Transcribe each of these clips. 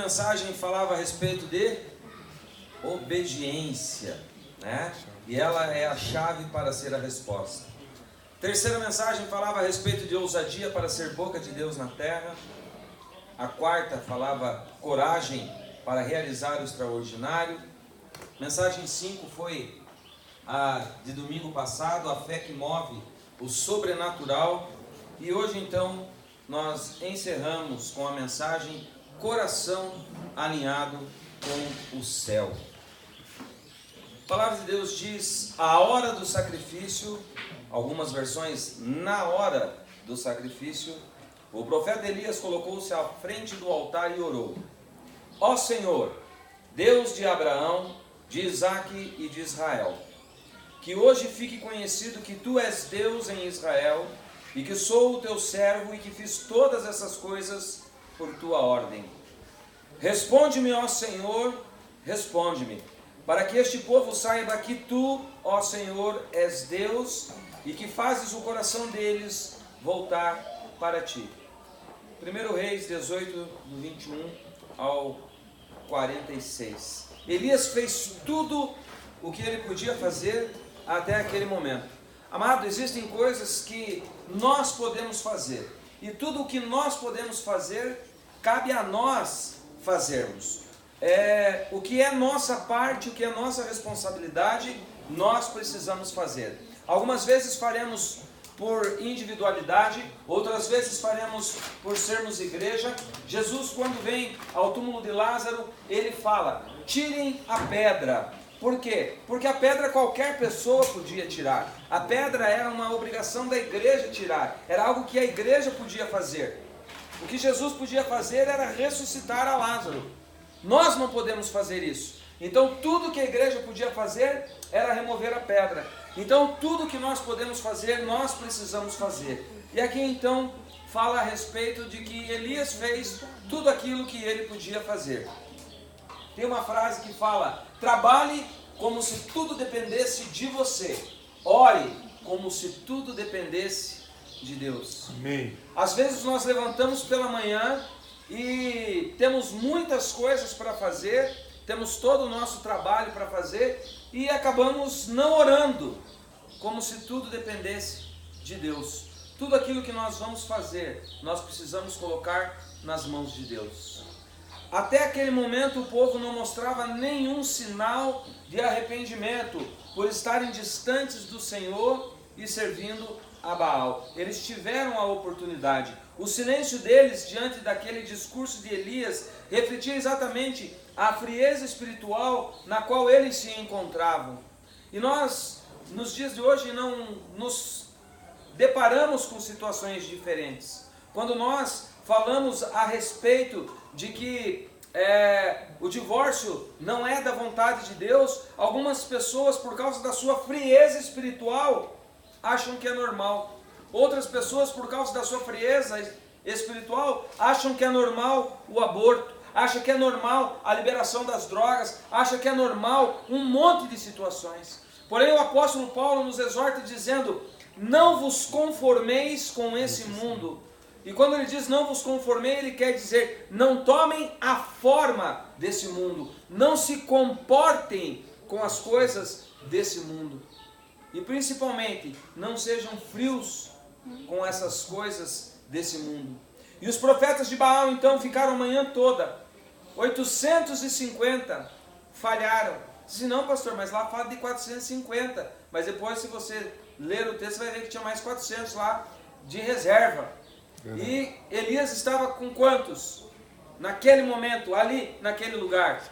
mensagem falava a respeito de obediência, né? E ela é a chave para ser a resposta. Terceira mensagem falava a respeito de ousadia para ser boca de Deus na terra. A quarta falava coragem para realizar o extraordinário. Mensagem 5 foi a de domingo passado, a fé que move o sobrenatural. E hoje então nós encerramos com a mensagem coração alinhado com o céu. A palavra de Deus diz a hora do sacrifício, algumas versões na hora do sacrifício, o profeta Elias colocou-se à frente do altar e orou: ó Senhor, Deus de Abraão, de Isaque e de Israel, que hoje fique conhecido que tu és Deus em Israel, e que sou o teu servo e que fiz todas essas coisas por tua ordem. Responde-me, ó Senhor, responde-me, para que este povo saiba que tu, ó Senhor, és Deus e que fazes o coração deles voltar para ti. 1 Reis 18, do 21 ao 46. Elias fez tudo o que ele podia fazer até aquele momento. Amado, existem coisas que nós podemos fazer, e tudo o que nós podemos fazer, cabe a nós fazermos. O que é nossa parte, o que é nossa responsabilidade, nós precisamos fazer. Algumas vezes faremos por individualidade, outras vezes faremos por sermos igreja. Jesus, quando vem ao túmulo de Lázaro, ele fala: tirem a pedra. Por quê? Porque a pedra qualquer pessoa podia tirar. A pedra era uma obrigação da igreja tirar. Era algo que a igreja podia fazer. O que Jesus podia fazer era ressuscitar a Lázaro. Nós não podemos fazer isso. Então tudo que a igreja podia fazer era remover a pedra. Então tudo que nós podemos fazer, nós precisamos fazer. E aqui então fala a respeito de que Elias fez tudo aquilo que ele podia fazer. Tem uma frase que fala: trabalhe como se tudo dependesse de você. Ore como se tudo dependesse de Deus. Amém. Às vezes nós levantamos pela manhã e temos muitas coisas para fazer, temos todo o nosso trabalho para fazer e acabamos não orando, como se tudo dependesse de Deus. Tudo aquilo que nós vamos fazer, nós precisamos colocar nas mãos de Deus. Até aquele momento o povo não mostrava nenhum sinal de arrependimento por estarem distantes do Senhor e servindo a Baal. Eles tiveram a oportunidade. O silêncio deles diante daquele discurso de Elias refletia exatamente a frieza espiritual na qual eles se encontravam. E nós, nos dias de hoje, não nos deparamos com situações diferentes. Quando nós falamos a respeito de que o divórcio não é da vontade de Deus, algumas pessoas, por causa da sua frieza espiritual, acham que é normal. Outras pessoas, por causa da sua frieza espiritual, acham que é normal o aborto, acham que é normal a liberação das drogas, acham que é normal um monte de situações. Porém o apóstolo Paulo nos exorta dizendo: não vos conformeis com esse mundo. E quando ele diz não vos conformei, ele quer dizer: não tomem a forma desse mundo, não se comportem com as coisas desse mundo. E principalmente, não sejam frios com essas coisas desse mundo. E os profetas de Baal então ficaram a manhã toda, 850, falharam. Disse: não, pastor, mas lá fala de 450. Mas depois, se você ler o texto, você vai ver que tinha mais 400 lá de reserva. E Elias estava com quantos? Naquele momento, ali, naquele lugar?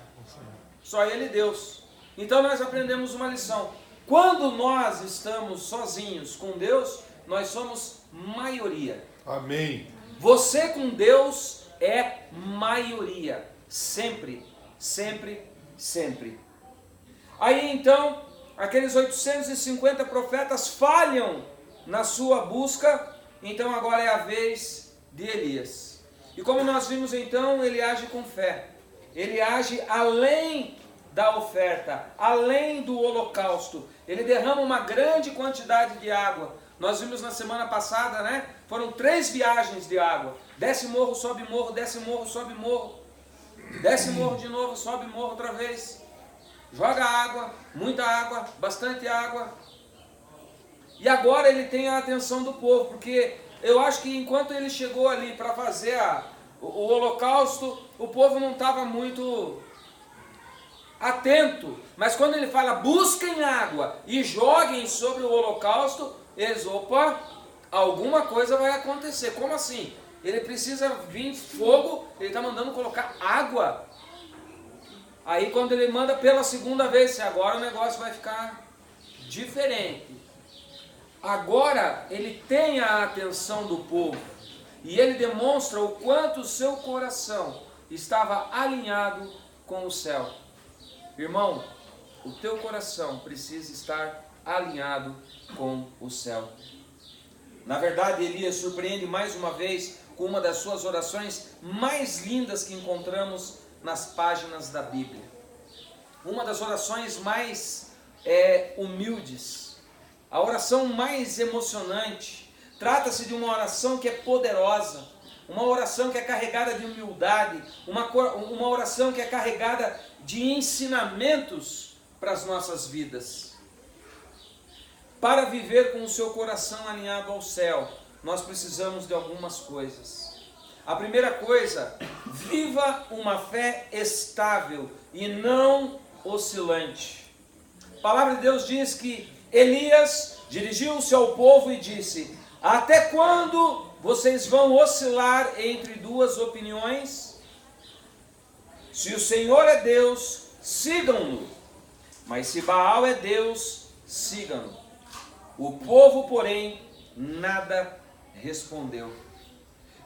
Só ele e Deus. Então nós aprendemos uma lição. Quando nós estamos sozinhos com Deus, nós somos maioria. Amém. Você com Deus é maioria. Sempre, sempre, sempre. Aí então, aqueles 850 profetas falham na sua busca. Então agora é a vez de Elias. E como nós vimos então, ele age com fé. Ele age além da oferta, além do holocausto. Ele derrama uma grande quantidade de água. Nós vimos na semana passada, né? Foram 3 viagens de água. Desce morro, sobe morro, desce morro, sobe morro. desce morro de novo, sobe morro outra vez, joga água, muita água, bastante água. E agora ele tem a atenção do povo, porque eu acho que enquanto ele chegou ali para fazer o holocausto, o povo não estava muito atento. Mas quando ele fala, busquem água e joguem sobre o holocausto, eles, opa, alguma coisa vai acontecer. Como assim? Ele precisa vir fogo, ele está mandando colocar água. Aí quando ele manda pela segunda vez, agora o negócio vai ficar diferente. Agora ele tem a atenção do povo e ele demonstra o quanto o seu coração estava alinhado com o céu. Irmão, o teu coração precisa estar alinhado com o céu. Na verdade, Elias surpreende mais uma vez com uma das suas orações mais lindas que encontramos nas páginas da Bíblia. Uma das orações mais humildes. A oração mais emocionante. Trata-se de uma oração que é poderosa, uma oração que é carregada de humildade, uma oração que é carregada de ensinamentos para as nossas vidas. Para viver com o seu coração alinhado ao céu, nós precisamos de algumas coisas. A primeira coisa, viva uma fé estável e não oscilante. A palavra de Deus diz que Elias dirigiu-se ao povo e disse: até quando vocês vão oscilar entre duas opiniões? Se o Senhor é Deus, sigam-no, mas se Baal é Deus, sigam-no. O povo, porém, nada respondeu.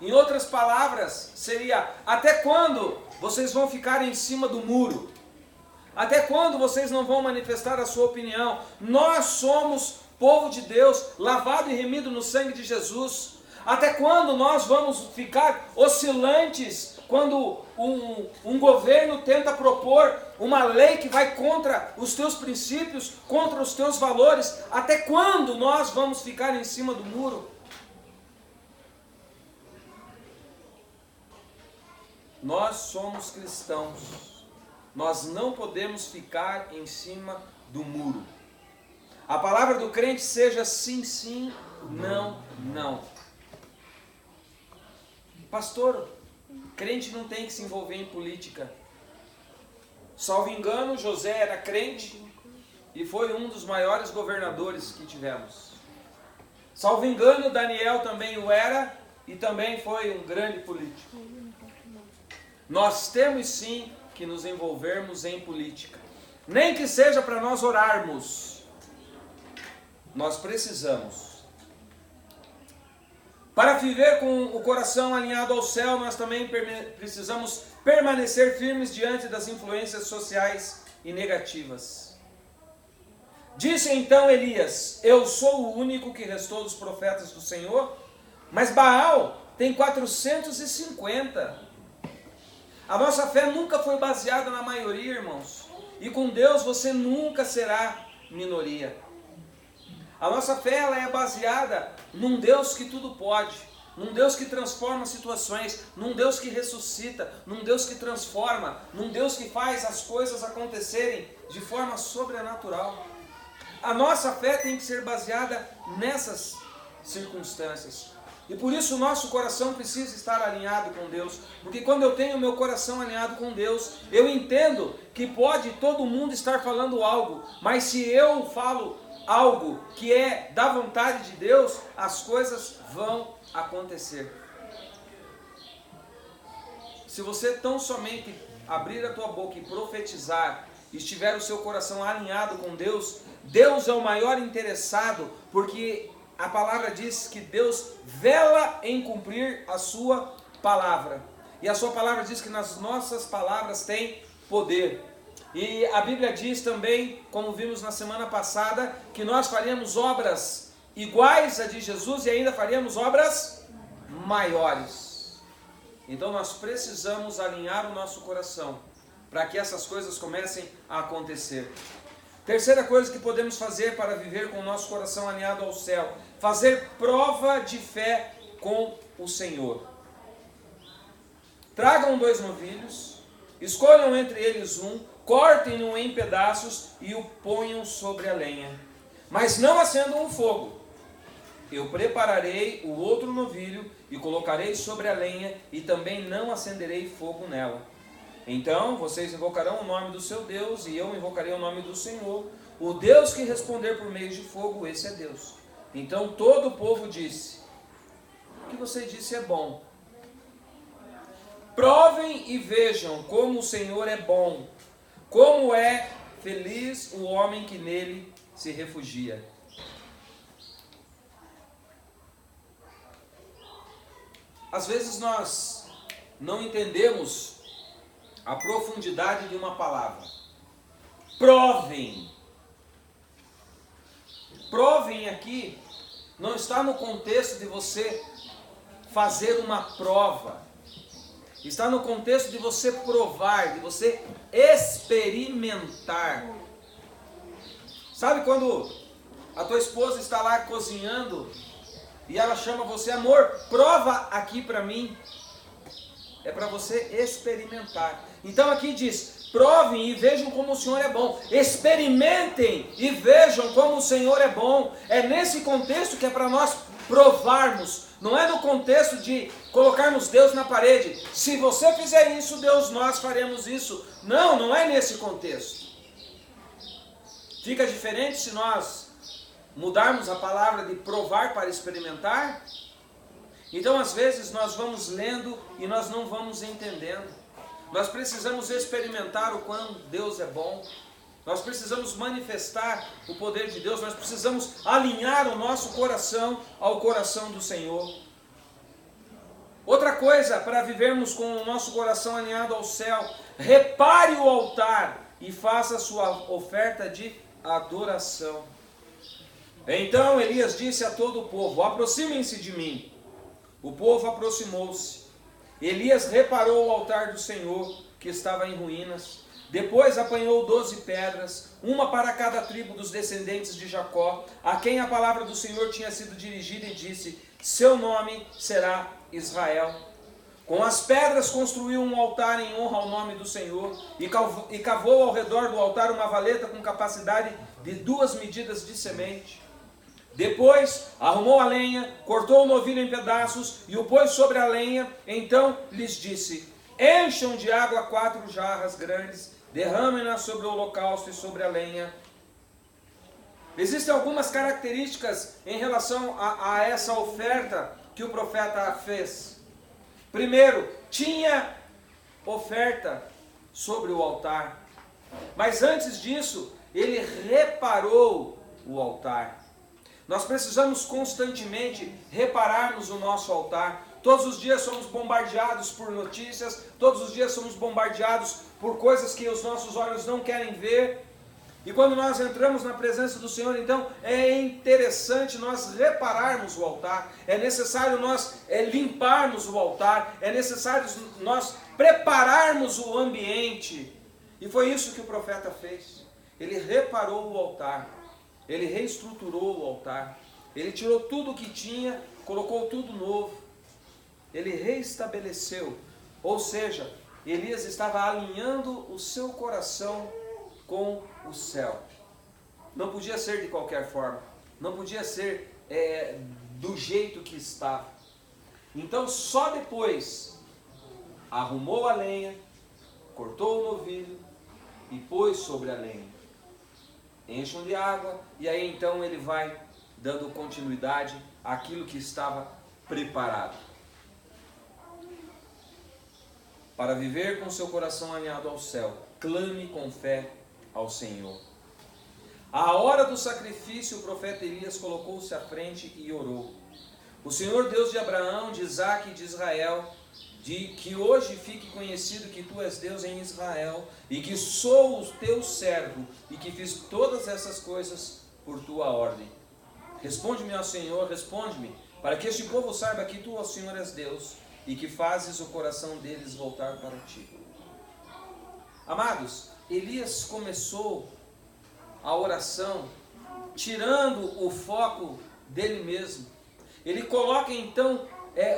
Em outras palavras, seria: até quando vocês vão ficar em cima do muro? Até quando vocês não vão manifestar a sua opinião? Nós somos povo de Deus, lavado e remido no sangue de Jesus. Até quando nós vamos ficar oscilantes quando um governo tenta propor uma lei que vai contra os teus princípios, contra os teus valores? Até quando nós vamos ficar em cima do muro? Nós somos cristãos. Nós não podemos ficar em cima do muro. A palavra do crente seja sim, sim, não, não. Pastor, crente não tem que se envolver em política. Salvo engano, José era crente e foi um dos maiores governadores que tivemos. Salvo engano, Daniel também o era e também foi um grande político. Nós temos sim que nos envolvermos em política. Nem que seja para nós orarmos. Nós precisamos. Para viver com o coração alinhado ao céu, nós também precisamos permanecer firmes diante das influências sociais e negativas. Disse então Elias: eu sou o único que restou dos profetas do Senhor, mas Baal tem 450. A nossa fé nunca foi baseada na maioria, irmãos. E com Deus você nunca será minoria. A nossa fé ela é baseada num Deus que tudo pode, num Deus que transforma situações, num Deus que ressuscita, num Deus que transforma, num Deus que faz as coisas acontecerem de forma sobrenatural. A nossa fé tem que ser baseada nessas circunstâncias. E por isso o nosso coração precisa estar alinhado com Deus. Porque quando eu tenho o meu coração alinhado com Deus, eu entendo que pode todo mundo estar falando algo, mas se eu falo algo que é da vontade de Deus, as coisas vão acontecer. Se você tão somente abrir a tua boca e profetizar, e estiver o seu coração alinhado com Deus, Deus é o maior interessado, porque a palavra diz que Deus vela em cumprir a sua palavra. E a sua palavra diz que nas nossas palavras tem poder. E a Bíblia diz também, como vimos na semana passada, que nós faríamos obras iguais a de Jesus e ainda faríamos obras maiores. Então nós precisamos alinhar o nosso coração para que essas coisas comecem a acontecer. Terceira coisa que podemos fazer para viver com o nosso coração alinhado ao céu: fazer prova de fé com o Senhor. Tragam 2 novilhos, escolham entre eles um, cortem-no em pedaços e o ponham sobre a lenha. Mas não acendam o fogo. Eu prepararei o outro novilho e colocarei sobre a lenha, e também não acenderei fogo nela. Então vocês invocarão o nome do seu Deus, e eu invocarei o nome do Senhor. O Deus que responder por meio de fogo, esse é Deus. Então todo o povo disse: o que você disse é bom. Provem e vejam como o Senhor é bom, como é feliz o homem que nele se refugia. Às vezes nós não entendemos a profundidade de uma palavra. Provem. Provem aqui não está no contexto de você fazer uma prova. Está no contexto de você provar, de você experimentar. Sabe quando a tua esposa está lá cozinhando e ela chama você: amor, prova aqui para mim. É para você experimentar. Então aqui diz: provem e vejam como o Senhor é bom. Experimentem e vejam como o Senhor é bom. É nesse contexto que é para nós provarmos. Não é no contexto de colocarmos Deus na parede. Se você fizer isso, Deus, nós faremos isso. Não, não é nesse contexto. Fica diferente se nós mudarmos a palavra de provar para experimentar. Então, às vezes, nós vamos lendo e nós não vamos entendendo. Nós precisamos experimentar o quão Deus é bom. Nós precisamos manifestar o poder de Deus. Nós precisamos alinhar o nosso coração ao coração do Senhor. Outra coisa, para vivermos com o nosso coração alinhado ao céu: repare o altar e faça a sua oferta de adoração. Então Elias disse a todo o povo: aproximem-se de mim. O povo aproximou-se. Elias reparou o altar do Senhor, que estava em ruínas. Depois apanhou 12 pedras, uma para cada tribo dos descendentes de Jacó, a quem a palavra do Senhor tinha sido dirigida, e disse: seu nome será Israel. Com as pedras construiu um altar em honra ao nome do Senhor, e cavou ao redor do altar uma valeta com capacidade de 2 medidas de semente. Depois arrumou a lenha, cortou o novilho em pedaços e o pôs sobre a lenha. Então lhes disse: encham de água 4 jarras grandes, derramem-na sobre o holocausto e sobre a lenha. Existem algumas características em relação a essa oferta que o profeta fez. Primeiro, tinha oferta sobre o altar. Mas antes disso, ele reparou o altar. Nós precisamos constantemente repararmos o nosso altar. Todos os dias somos bombardeados por notícias, todos os dias somos bombardeados por coisas que os nossos olhos não querem ver. E quando nós entramos na presença do Senhor, então é interessante nós repararmos o altar, é necessário nós limparmos o altar, é necessário nós prepararmos o ambiente. E foi isso que o profeta fez. Ele reparou o altar, ele reestruturou o altar, ele tirou tudo o que tinha, colocou tudo novo, ele reestabeleceu. Ou seja, Elias estava alinhando o seu coração com o céu. Não podia ser de qualquer forma, não podia ser do jeito que estava. Então só depois arrumou a lenha, cortou o novilho e pôs sobre a lenha. Encham de água, e aí então ele vai dando continuidade àquilo que estava preparado. Para viver com seu coração alinhado ao céu, clame com fé ao Senhor. À hora do sacrifício, o profeta Elias colocou-se à frente e orou: o Senhor Deus de Abraão, de Isaque e de Israel, de que hoje fique conhecido que tu és Deus em Israel, e que sou o teu servo, e que fiz todas essas coisas por tua ordem. Responde-me, ó Senhor, responde-me, para que este povo saiba que tu, ó Senhor, és Deus, e que fazes o coração deles voltar para ti. Amados, Elias começou a oração tirando o foco dele mesmo. Ele coloca então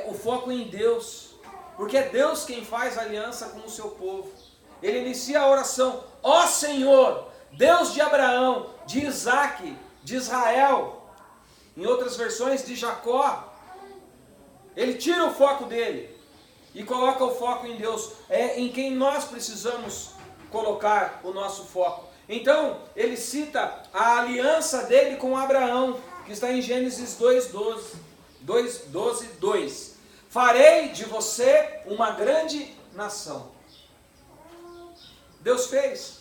o foco em Deus, porque é Deus quem faz aliança com o seu povo. ele inicia a oração: ó Senhor, Deus de Abraão, de Isaac, de Israel. Em outras versões, de Jacó. Ele tira o foco dele e coloca o foco em Deus. É em quem nós precisamos colocar o nosso foco. Então, ele cita a aliança dele com Abraão, que está em Gênesis 2:2. Farei de você uma grande nação. Deus fez.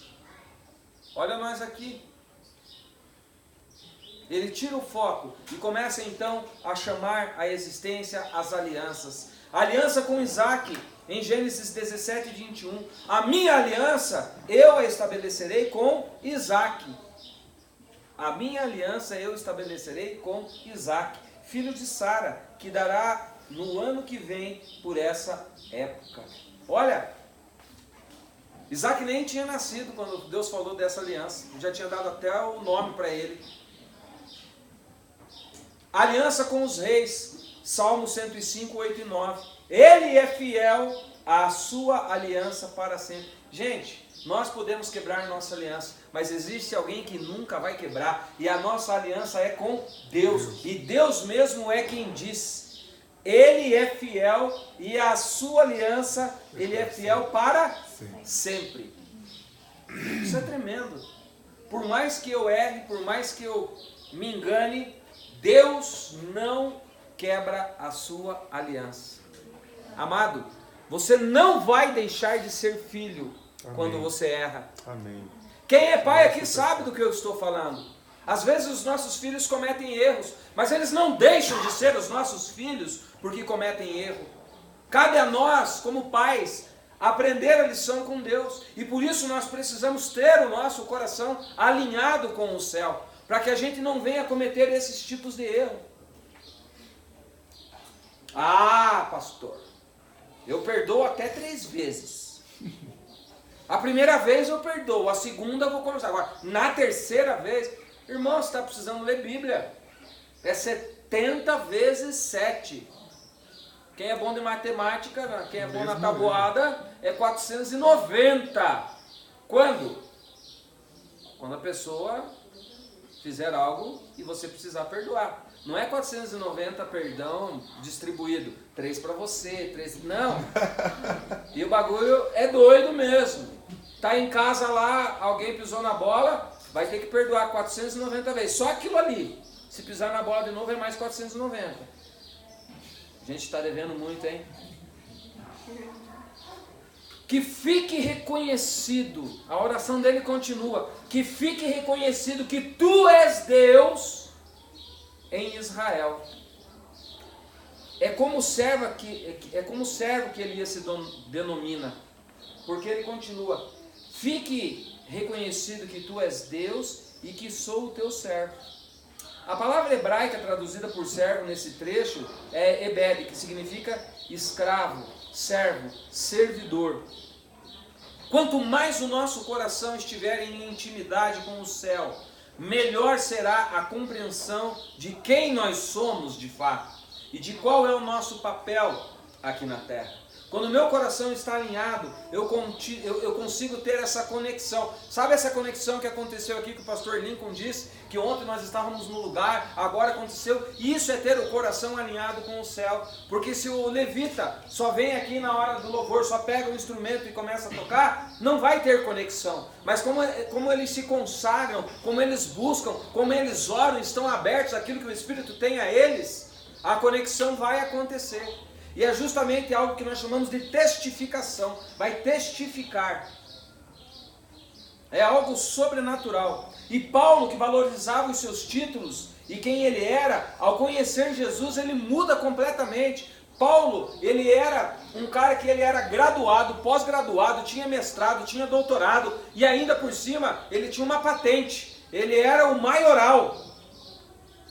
Olha nós aqui. Ele tira o foco e começa então a chamar à existência as alianças. A aliança com Isaac, em Gênesis 17:21. A minha aliança eu a estabelecerei com Isaac. A minha aliança eu estabelecerei com Isaac, filho de Sara, que dará no ano que vem por essa época. Olha, Isaac nem tinha nascido quando Deus falou dessa aliança. Já tinha dado até o nome para ele. Aliança com os reis, Salmo 105, 8 e 9. Ele é fiel à sua aliança para sempre. Gente, nós podemos quebrar nossa aliança, mas existe alguém que nunca vai quebrar, e a nossa aliança é com Deus. E Deus mesmo é quem diz: Ele é fiel e a sua aliança, Ele é fiel para sempre. Isso é tremendo. Por mais que eu erre, por mais que eu me engane, Deus não quebra a sua aliança. Amado, você não vai deixar de ser filho. Amém. Quando você erra. Amém. Quem é pai aqui sabe do que eu estou falando. Às vezes os nossos filhos cometem erros, mas eles não deixam de ser os nossos filhos porque cometem erro. Cabe a nós, como pais, aprender a lição com Deus. E por isso nós precisamos ter o nosso coração alinhado com o céu, para que a gente não venha cometer esses tipos de erro. Ah, pastor, eu perdoo até 3 vezes. A primeira vez eu perdoo, a segunda eu vou começar. Agora, na terceira vez, irmão, você está precisando ler Bíblia. É 70 vezes 7. Quem é bom de matemática, quem é bom na tabuada, é 490. Quando? Quando a pessoa fizer algo e você precisar perdoar. Não é 490 perdão distribuído. 3 para você, 3... Não. E o bagulho é doido mesmo. Tá em casa lá, alguém pisou na bola, vai ter que perdoar 490 vezes. Só aquilo ali. Se pisar na bola de novo é mais 490. A gente está devendo muito, hein? Que fique reconhecido, a oração dele continua, que fique reconhecido que tu és Deus em Israel. É como servo que Elias se denomina, porque ele continua: fique reconhecido que tu és Deus e que sou o teu servo. A palavra hebraica traduzida por servo nesse trecho é ebed, que significa escravo, servo, servidor. Quanto mais o nosso coração estiver em intimidade com o céu, melhor será a compreensão de quem nós somos de fato e de qual é o nosso papel aqui na terra. Quando o meu coração está alinhado, eu consigo ter essa conexão. Sabe essa conexão que aconteceu aqui que o pastor Lincoln disse? Que ontem nós estávamos no lugar, agora aconteceu. Isso é ter o coração alinhado com o céu. Porque se o levita só vem aqui na hora do louvor, só pega o instrumento e começa a tocar, não vai ter conexão. Mas como eles se consagram, como eles buscam, como eles oram, estão abertos àquilo que o Espírito tem a eles, a conexão vai acontecer. E é justamente algo que nós chamamos de testificação. Vai testificar. É algo sobrenatural. E Paulo, que valorizava os seus títulos e quem ele era, ao conhecer Jesus, ele muda completamente. Paulo, ele era um cara que ele era graduado, pós-graduado, tinha mestrado, tinha doutorado e ainda por cima ele tinha uma patente. Ele era o maioral.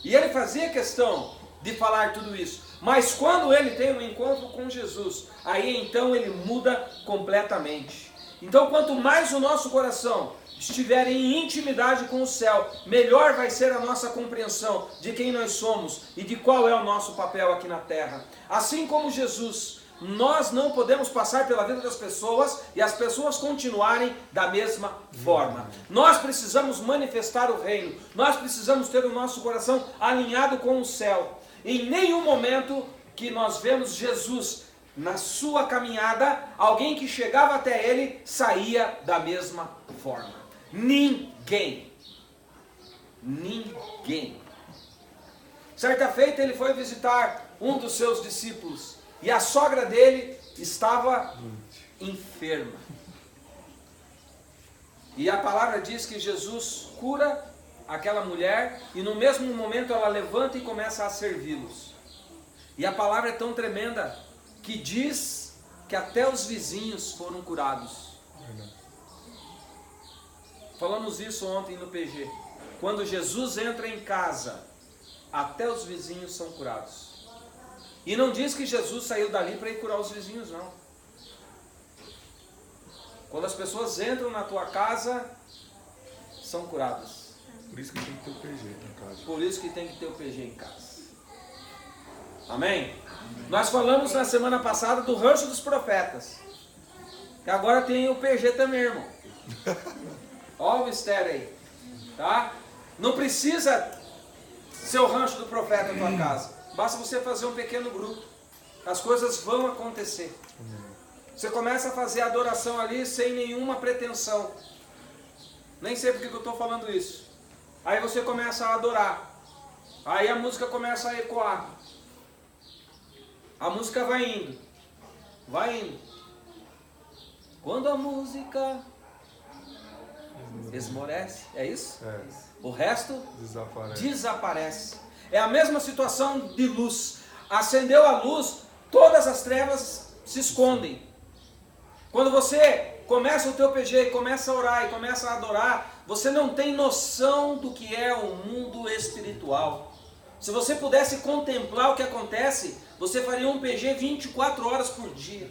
E ele fazia questão de falar tudo isso. Mas quando ele tem um encontro com Jesus, aí então ele muda completamente. Então quanto mais o nosso coração estiver em intimidade com o céu, melhor vai ser a nossa compreensão de quem nós somos e de qual é o nosso papel aqui na terra. Assim como Jesus, nós não podemos passar pela vida das pessoas e as pessoas continuarem da mesma forma. Nós precisamos manifestar o reino. Nós precisamos ter o nosso coração alinhado com o céu. Em nenhum momento que nós vemos Jesus na sua caminhada, alguém que chegava até ele saía da mesma forma. Ninguém. Certa feita ele foi visitar um dos seus discípulos e a sogra dele estava enferma. E a palavra diz que Jesus cura aquela mulher e no mesmo momento ela levanta e começa a servi-los. E a palavra é tão tremenda que diz que até os vizinhos foram curados. Falamos isso ontem no PG. Quando Jesus entra em casa, até os vizinhos são curados. E não diz que Jesus saiu dali para ir curar os vizinhos, não. Quando as pessoas entram na tua casa, são curadas. Por isso que tem que ter o PG em casa. Por isso que tem que ter o PG em casa. Amém? Nós falamos na semana passada do rancho dos profetas. E agora tem o PG também, irmão. Olha o mistério aí. Tá? Não precisa ser o rancho do profeta na tua casa. Basta você fazer um pequeno grupo. As coisas vão acontecer. Você começa a fazer adoração ali sem nenhuma pretensão. Nem sei porque que eu estou falando isso. Aí você começa a adorar. Aí a música começa a ecoar. A música vai indo. Vai indo. Quando a música esmorece, é isso? É. O resto desaparece. É a mesma situação de luz. Acendeu a luz, todas as trevas se escondem. Quando você começa o teu PG, começa a orar e começa a adorar, você não tem noção do que é o mundo espiritual. Se você pudesse contemplar o que acontece, você faria um PG 24 horas por dia.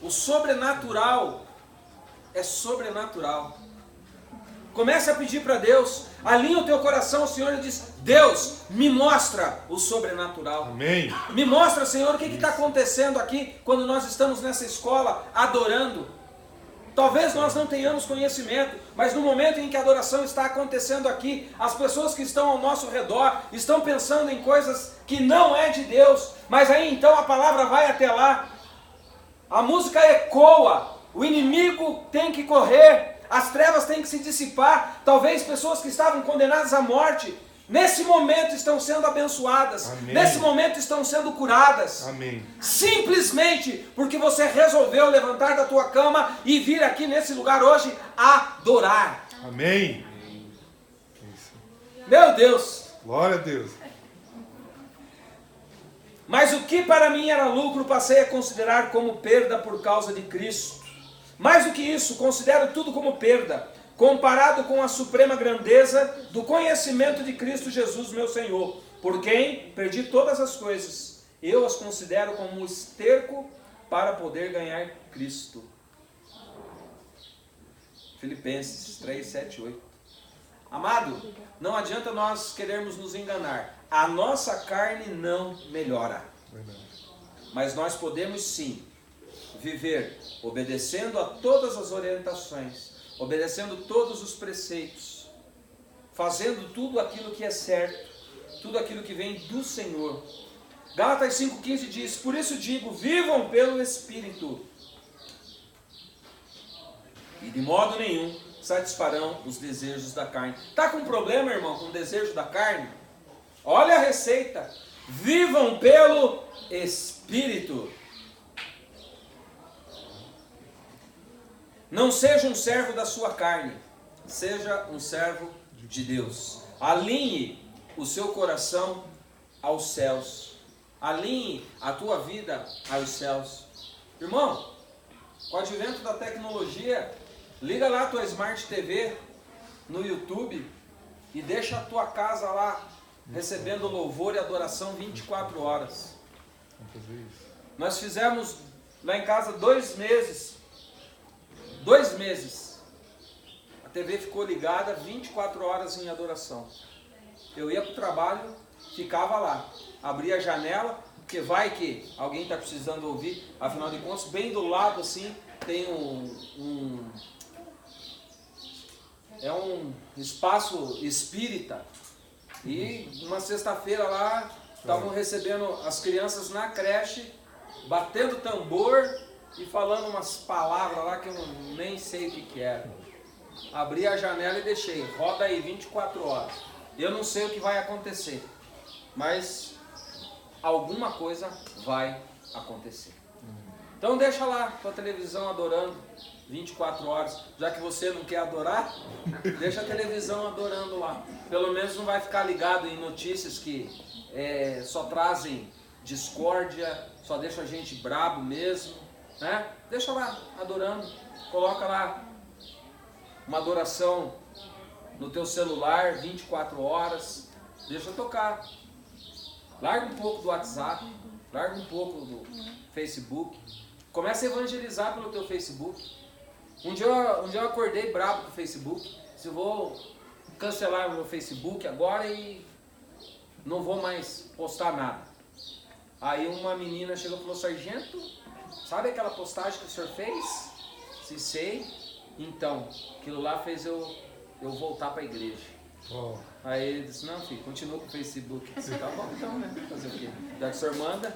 O sobrenatural é sobrenatural. Comece a pedir para Deus, alinha o teu coração ao Senhor e diz: Deus, me mostra o sobrenatural. Amém. Me mostra, Senhor, o que está acontecendo aqui quando nós estamos nessa escola adorando. Talvez nós não tenhamos conhecimento, mas no momento em que a adoração está acontecendo aqui, as pessoas que estão ao nosso redor estão pensando em coisas que não é de Deus, mas aí então a palavra vai até lá, a música ecoa, o inimigo tem que correr, as trevas têm que se dissipar. Talvez pessoas que estavam condenadas à morte, nesse momento estão sendo abençoadas. Amém. Nesse momento estão sendo curadas. Amém. Simplesmente porque você resolveu levantar da tua cama e vir aqui nesse lugar hoje adorar. Amém. Meu Deus. Glória a Deus. Mas o que para mim era lucro, passei a considerar como perda por causa de Cristo. Mais do que isso, considero tudo como perda, comparado com a suprema grandeza do conhecimento de Cristo Jesus, meu Senhor, por quem perdi todas as coisas. Eu as considero como esterco para poder ganhar Cristo. Filipenses 3, 7, 8. Amado, não adianta nós querermos nos enganar. A nossa carne não melhora. Mas nós podemos sim viver obedecendo a todas as orientações, obedecendo todos os preceitos, fazendo tudo aquilo que é certo, tudo aquilo que vem do Senhor. Gálatas 5,15 diz: por isso digo, vivam pelo Espírito, e de modo nenhum satisfarão os desejos da carne. Está com problema, irmão, com o desejo da carne? Olha a receita: vivam pelo Espírito. Não seja um servo da sua carne, seja um servo de Deus. Alinhe o seu coração aos céus. Alinhe a tua vida aos céus. Irmão, com o advento da tecnologia, liga lá a tua Smart TV no YouTube e deixa a tua casa lá recebendo louvor e adoração 24 horas. Nós fizemos lá em casa 2 meses. 2 meses. A TV ficou ligada 24 horas em adoração. Eu ia para o trabalho, ficava lá. Abria a janela, porque vai que alguém está precisando ouvir. Afinal de contas, bem do lado assim tem um espaço espírita. E uma sexta-feira lá estavam recebendo as crianças na creche, batendo tambor e falando umas palavras lá que eu nem sei o que era. Abri a janela e deixei, roda aí 24 horas. Eu não sei o que vai acontecer, mas alguma coisa vai acontecer. Então deixa lá tua televisão adorando 24 horas. Já que você não quer adorar, deixa a televisão adorando lá. Pelo menos não vai ficar ligado em notícias que só trazem discórdia, só deixa a gente brabo mesmo, né? Deixa lá adorando. Coloca lá uma adoração no teu celular 24 horas. Deixa tocar. Larga um pouco do WhatsApp, larga um pouco do Facebook. Começa a evangelizar pelo teu Facebook. Um dia eu acordei bravo com o Facebook. Se eu vou cancelar o meu Facebook agora e não vou mais postar nada. Aí uma menina chegou e falou: sargento, sabe aquela postagem que o senhor fez? Se sei. Então, aquilo lá fez eu voltar para a igreja. Oh. Aí ele disse: não, filho, continua com o Facebook. Tá bom então, né? Fazer o quê? Já que o senhor manda.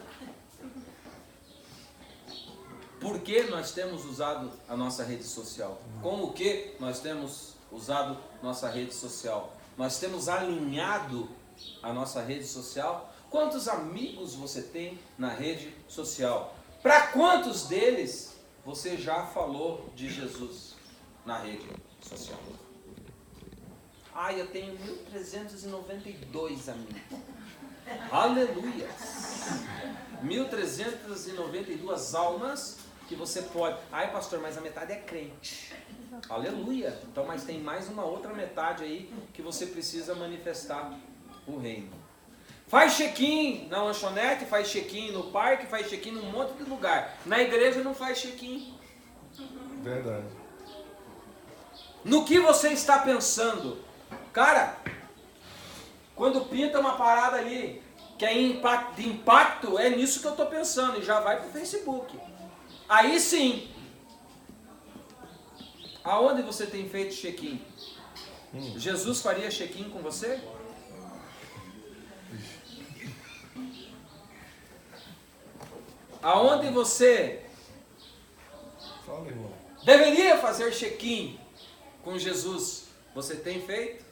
Por que nós temos usado a nossa rede social? Com o que nós temos usado nossa rede social? Nós temos alinhado a nossa rede social? Quantos amigos você tem na rede social? Para quantos deles você já falou de Jesus na rede social? Ah, eu tenho 1.392 amigos. Aleluia! 1.392 almas que você pode... Ai, pastor, mas a metade é crente. Aleluia! Então, mas tem mais uma outra metade aí que você precisa manifestar o reino. Faz check-in na lanchonete, faz check-in no parque, faz check-in num monte de lugar. Na igreja não faz check-in. Verdade. No que você está pensando? Cara, quando pinta uma parada ali que é de impacto, é nisso que eu estou pensando, e já vai para o Facebook. Aí sim, aonde você tem feito check-in? Jesus faria check-in com você? Aonde você Fala, irmão. deveria fazer check-in com Jesus, você tem feito?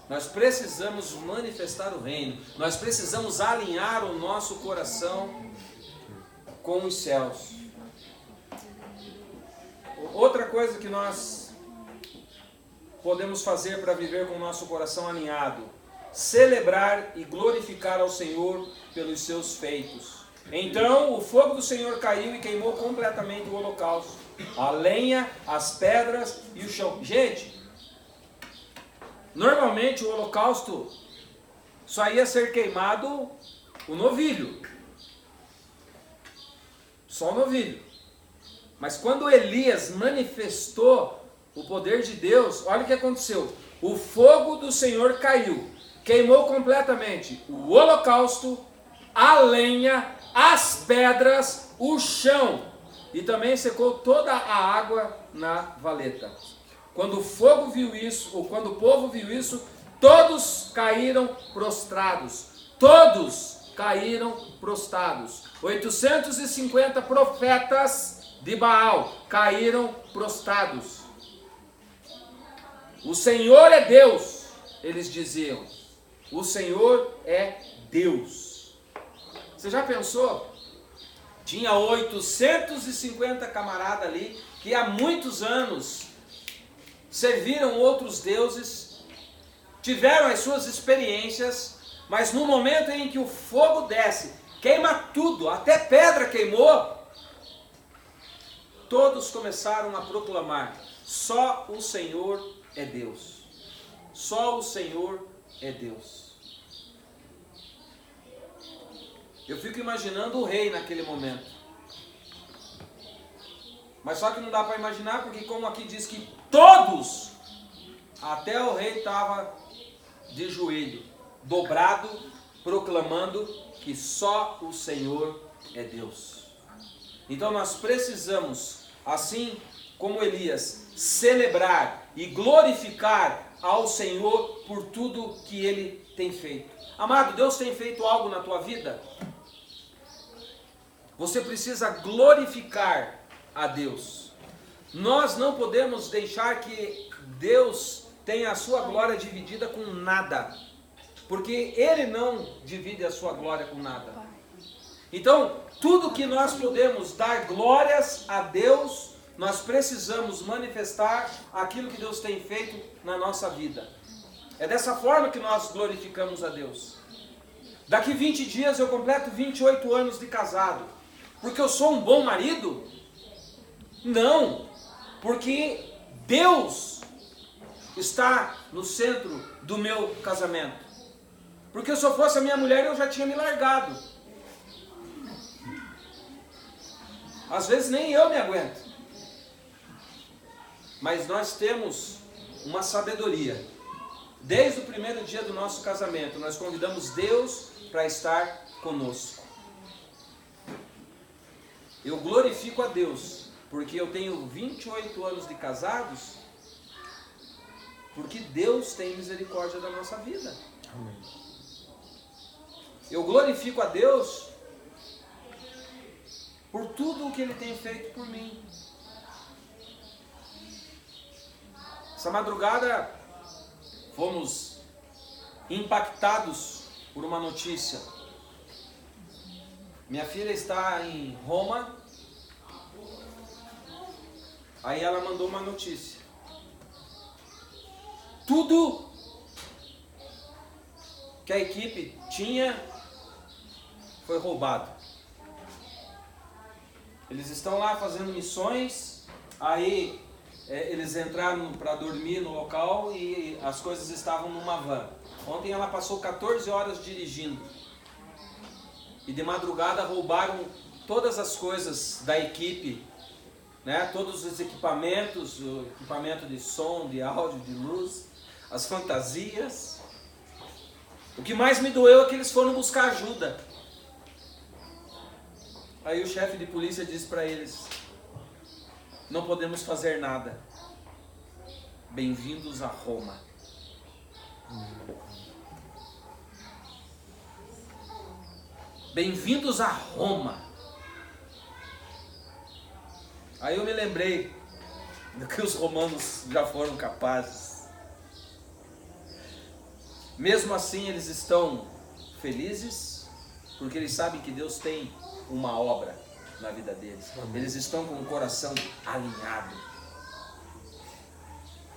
Nós precisamos manifestar o reino. Nós precisamos alinhar o nosso coração com os céus. Outra coisa que nós podemos fazer para viver com o nosso coração alinhado: celebrar e glorificar ao Senhor pelos seus feitos. Então o fogo do Senhor caiu e queimou completamente o holocausto, a lenha, as pedras e o chão. Gente, normalmente o holocausto só ia ser queimado o novilho. Só o novilho. Mas quando Elias manifestou o poder de Deus, olha o que aconteceu. O fogo do Senhor caiu, queimou completamente o holocausto, a lenha, as pedras, o chão, e também secou toda a água na valeta. Quando o fogo viu isso, ou quando o povo viu isso, todos caíram prostrados. Todos caíram prostrados. 850 profetas de Baal caíram prostrados. O Senhor é Deus, eles diziam. O Senhor é Deus. Você já pensou? Tinha 850 camaradas ali que há muitos anos serviram outros deuses, tiveram as suas experiências, mas no momento em que o fogo desce, queima tudo, até pedra queimou, todos começaram a proclamar: só o Senhor é Deus. Só o Senhor é Deus. Eu fico imaginando o rei naquele momento. Mas só que não dá para imaginar, porque como aqui diz que todos, até o rei estava de joelho, dobrado, proclamando que só o Senhor é Deus. Então nós precisamos, assim como Elias, celebrar e glorificar ao Senhor por tudo que Ele tem feito. Amado, Deus tem feito algo na tua vida? Você precisa glorificar a Deus. Nós não podemos deixar que Deus tenha a sua glória dividida com nada, porque Ele não divide a sua glória com nada. Então, tudo que nós podemos dar glórias a Deus, nós precisamos manifestar aquilo que Deus tem feito na nossa vida. É dessa forma que nós glorificamos a Deus. Daqui 20 dias eu completo 28 anos de casado. Porque eu sou um bom marido? Não, porque Deus está no centro do meu casamento. Porque se eu fosse a minha mulher, eu já tinha me largado. Às vezes nem eu me aguento. Mas nós temos uma sabedoria. Desde o primeiro dia do nosso casamento, nós convidamos Deus para estar conosco. Eu glorifico a Deus, porque eu tenho 28 anos de casados, porque Deus tem misericórdia da nossa vida. Amém. Eu glorifico a Deus por tudo o que Ele tem feito por mim. Essa madrugada fomos impactados por uma notícia. Minha filha está em Roma. Aí ela mandou uma notícia. Tudo que a equipe tinha foi roubado. Eles estão lá fazendo missões. Aí eles entraram para dormir no local e as coisas estavam numa van. Ontem ela passou 14 horas dirigindo. E de madrugada roubaram todas as coisas da equipe, né? Todos os equipamentos, o equipamento de som, de áudio, de luz, as fantasias. O que mais me doeu é que eles foram buscar ajuda. Aí o chefe de polícia disse para eles: não podemos fazer nada. Bem-vindos a Roma. Bem-vindos a Roma. Aí eu me lembrei do que os romanos já foram capazes. Mesmo assim eles estão felizes, porque eles sabem que Deus tem uma obra na vida deles. Eles estão com o coração alinhado.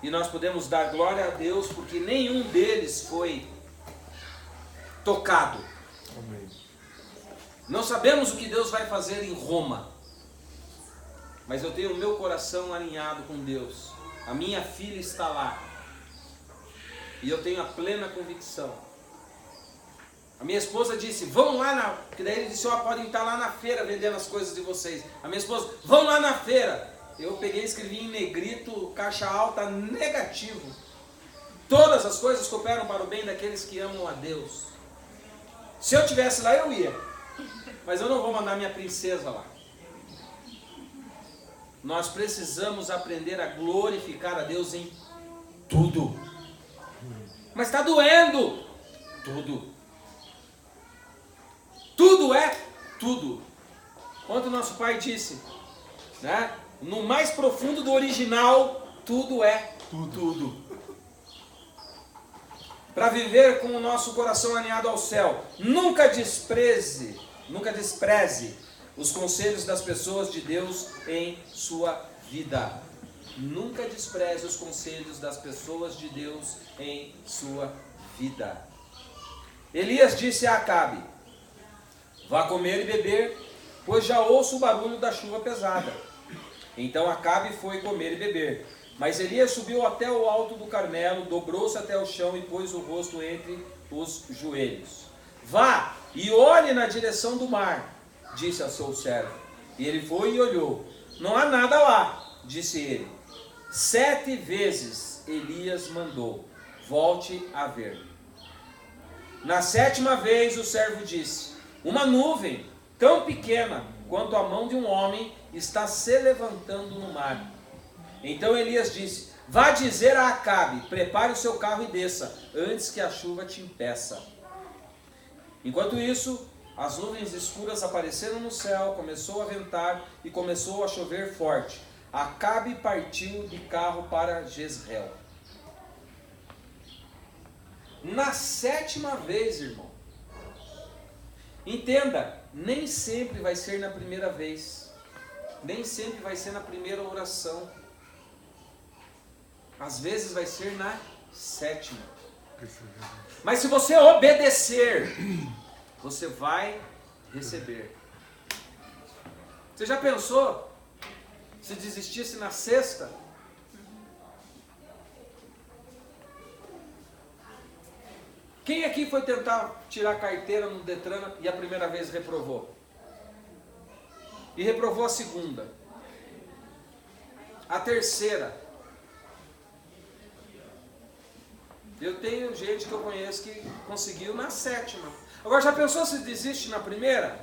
E nós podemos dar glória a Deus porque nenhum deles foi tocado. Amém. Não sabemos o que Deus vai fazer em Roma, mas eu tenho o meu coração alinhado com Deus. A minha filha está lá e eu tenho a plena convicção. A minha esposa disse: vão lá porque daí ele disse: ó, podem estar lá na feira vendendo as coisas de vocês. A minha esposa: vão lá na feira. Eu peguei e escrevi em negrito, caixa alta, negativo. Todas as coisas cooperam para o bem daqueles que amam a Deus. Se eu estivesse lá, eu ia. Mas eu não vou mandar minha princesa lá. Nós precisamos aprender a glorificar a Deus em tudo. Mas está doendo. Tudo. Tudo é tudo. Quanto nosso pai disse, né? No mais profundo do original, tudo é tudo. Para viver com o nosso coração alinhado ao céu, nunca despreze os conselhos das pessoas de Deus em sua vida. Nunca despreze os conselhos das pessoas de Deus em sua vida. Elias disse a Acabe: vá comer e beber, pois já ouço o barulho da chuva pesada. Então Acabe foi comer e beber. Mas Elias subiu até o alto do Carmelo, dobrou-se até o chão e pôs o rosto entre os joelhos. Vá e olhe na direção do mar, disse ao seu servo. E ele foi e olhou. Não há nada lá, disse ele. 7 vezes Elias mandou: volte a ver. Na 7ª vez o servo disse: uma nuvem tão pequena quanto a mão de um homem está se levantando no mar. Então Elias disse: vá dizer a Acabe, prepare o seu carro e desça, antes que a chuva te impeça. Enquanto isso, as nuvens escuras apareceram no céu, começou a ventar e começou a chover forte. Acabe partiu de carro para Jezreel. Na 7ª vez, irmão. Entenda, nem sempre vai ser na primeira vez. Nem sempre vai ser na primeira oração. Às vezes vai ser na 7ª. Mas se você obedecer, você vai receber. Você já pensou se desistisse na 6ª? Quem aqui foi tentar tirar carteira no Detran e a primeira vez reprovou? E reprovou a 2ª? A 3ª? Eu tenho gente que eu conheço que conseguiu na 7ª. Agora, já pensou se desiste na primeira?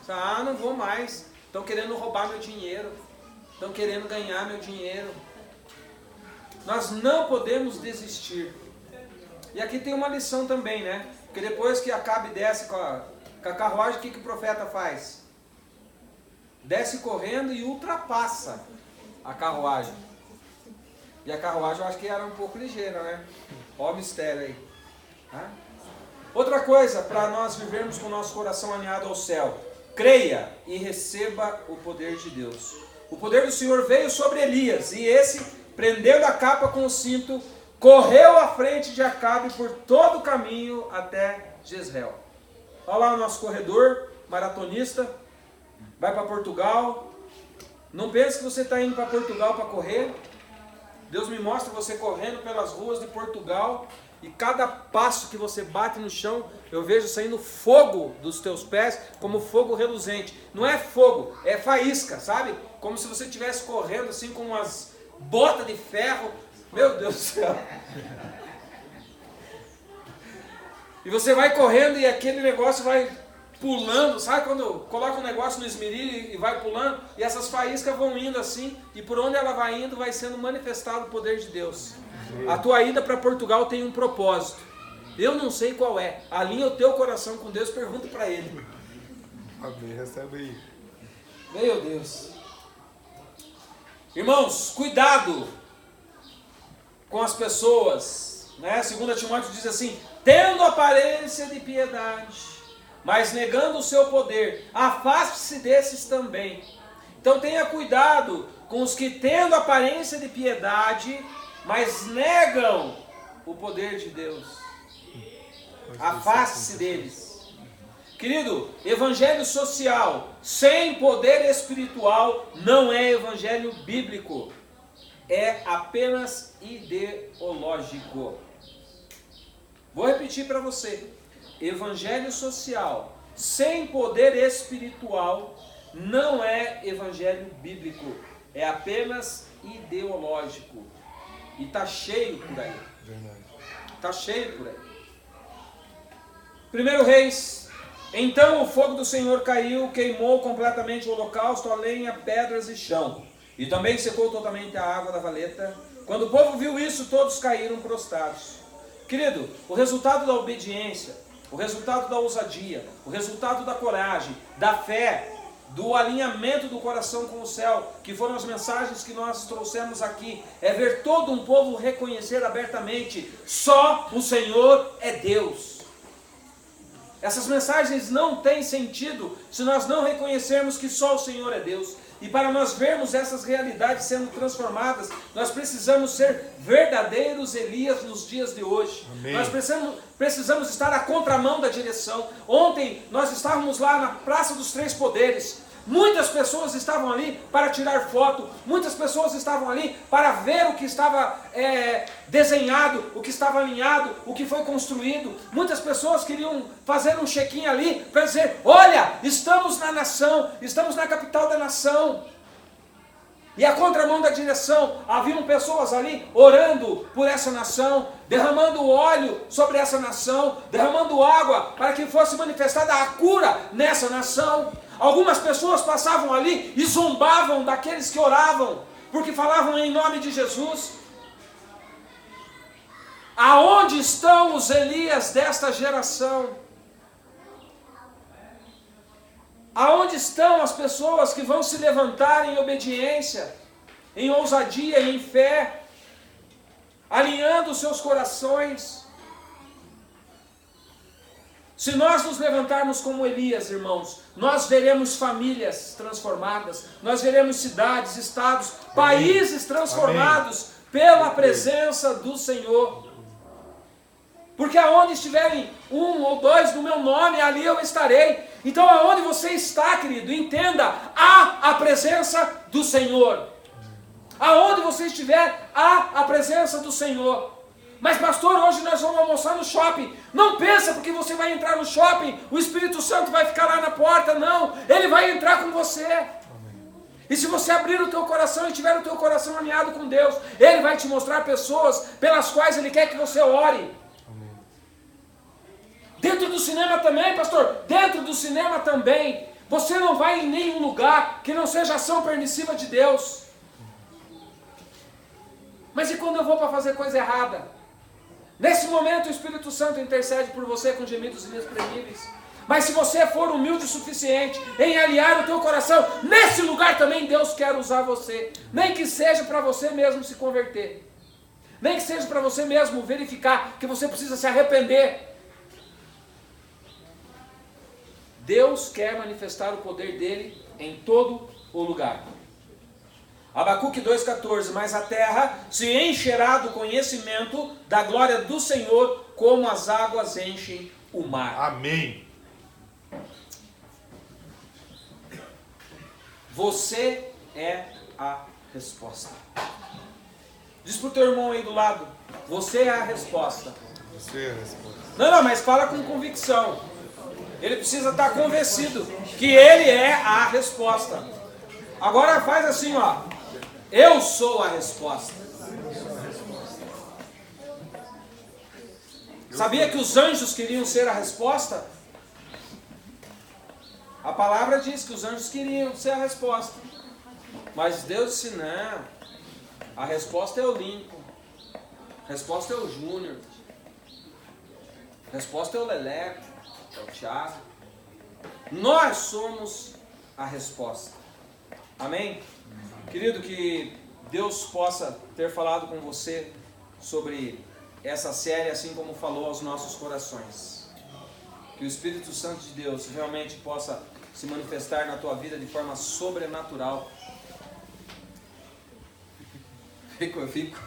Ah, não vou mais. Estão querendo roubar meu dinheiro. Estão querendo ganhar meu dinheiro. Nós não podemos desistir. E aqui tem uma lição também, né? Porque depois que Acabe desce com a carruagem, o que o profeta faz? Desce correndo e ultrapassa a carruagem. E a carruagem eu acho que era um pouco ligeira, né? Ó o mistério aí. Tá? Outra coisa, para nós vivermos com o nosso coração alinhado ao céu: creia e receba o poder de Deus. O poder do Senhor veio sobre Elias, e esse, prendendo a capa com o cinto, correu à frente de Acabe por todo o caminho até Jezreel. Olha lá o nosso corredor, maratonista, vai para Portugal. Não pense que você está indo para Portugal para correr. Deus me mostra você correndo pelas ruas de Portugal, e cada passo que você bate no chão, eu vejo saindo fogo dos teus pés, como fogo reluzente. Não é fogo, é faísca, sabe? Como se você estivesse correndo assim com umas botas de ferro. Meu Deus do céu. E você vai correndo e aquele negócio vai pulando. Sabe quando coloca um negócio no esmeril e vai pulando? E essas faíscas vão indo assim, e por onde ela vai indo vai sendo manifestado o poder de Deus. A tua ida para Portugal tem um propósito. Eu não sei qual é. Alinha o teu coração com Deus, pergunta para Ele. Amém, recebe aí. Meu Deus. Irmãos, cuidado com as pessoas, né? 2 Timóteo diz assim: tendo aparência de piedade, mas negando o seu poder, afaste-se desses também. Então tenha cuidado com os que, tendo aparência de piedade, mas negam o poder de Deus. Afaste-se deles. Querido, evangelho social sem poder espiritual não é evangelho bíblico. É apenas ideológico. Vou repetir para você. Evangelho social sem poder espiritual não é evangelho bíblico. É apenas ideológico. E está cheio por aí. Está cheio por aí. 1 Reis. Então o fogo do Senhor caiu, queimou completamente o holocausto, a lenha, pedras e chão. E também secou totalmente a água da valeta. Quando o povo viu isso, todos caíram prostrados. Querido, o resultado da obediência, o resultado da ousadia, o resultado da coragem, da fé, do alinhamento do coração com o céu, que foram as mensagens que nós trouxemos aqui, é ver todo um povo reconhecer abertamente: só o Senhor é Deus. Essas mensagens não têm sentido se nós não reconhecermos que só o Senhor é Deus. E para nós vermos essas realidades sendo transformadas, nós precisamos ser verdadeiros Elias nos dias de hoje. Amém. Nós precisamos estar à contramão da direção. Ontem nós estávamos lá na Praça dos Três Poderes. Muitas pessoas estavam ali para tirar foto, muitas pessoas estavam ali para ver o que estava desenhado, o que estava alinhado, o que foi construído. Muitas pessoas queriam fazer um check-in ali para dizer: olha, estamos na nação, estamos na capital da nação. E a contramão da direção, haviam pessoas ali orando por essa nação, derramando óleo sobre essa nação, derramando água para que fosse manifestada a cura nessa nação. Algumas pessoas passavam ali e zombavam daqueles que oravam, porque falavam em nome de Jesus. Aonde estão os Elias desta geração? Aonde estão as pessoas que vão se levantar em obediência, em ousadia e em fé, alinhando os seus corações? Se nós nos levantarmos como Elias, irmãos, nós veremos famílias transformadas, nós veremos cidades, estados, países transformados pela presença do Senhor. Porque aonde estiverem 1 ou 2 do meu nome, ali eu estarei. Então aonde você está, querido, entenda, há a presença do Senhor. Aonde você estiver, há a presença do Senhor. Mas pastor, hoje nós vamos almoçar no shopping. Não pensa porque você vai entrar no shopping, o Espírito Santo vai ficar lá na porta. Não, ele vai entrar com você. E se você abrir o teu coração e tiver o teu coração alinhado com Deus, ele vai te mostrar pessoas pelas quais ele quer que você ore. Dentro do cinema também, pastor, dentro do cinema também, você não vai em nenhum lugar que não seja ação permissiva de Deus. Mas e quando eu vou para fazer coisa errada? Nesse momento o Espírito Santo intercede por você com gemidos inexprimíveis. Mas se você for humilde o suficiente em alinhar o teu coração, nesse lugar também Deus quer usar você. Nem que seja para você mesmo se converter. Nem que seja para você mesmo verificar que você precisa se arrepender. Deus quer manifestar o poder dele em todo o lugar. Abacuque 2,14, mas a terra se encherá do conhecimento da glória do Senhor, como as águas enchem o mar. Amém. Você é a resposta. Diz para o teu irmão aí do lado, você é a resposta. Você é a resposta. Não, mas fala com convicção. Ele precisa estar convencido que ele é a resposta. Agora faz assim, ó. Eu sou a resposta. Sabia que os anjos queriam ser a resposta? A palavra diz que os anjos queriam ser a resposta. Mas Deus disse, não. A resposta é o Lincoln. A resposta é o Júnior. A resposta é o Leleco. É o Thiago. Nós somos a resposta. Amém? Querido, que Deus possa ter falado com você sobre essa série, assim como falou aos nossos corações. Que o Espírito Santo de Deus realmente possa se manifestar na tua vida de forma sobrenatural. Eu fico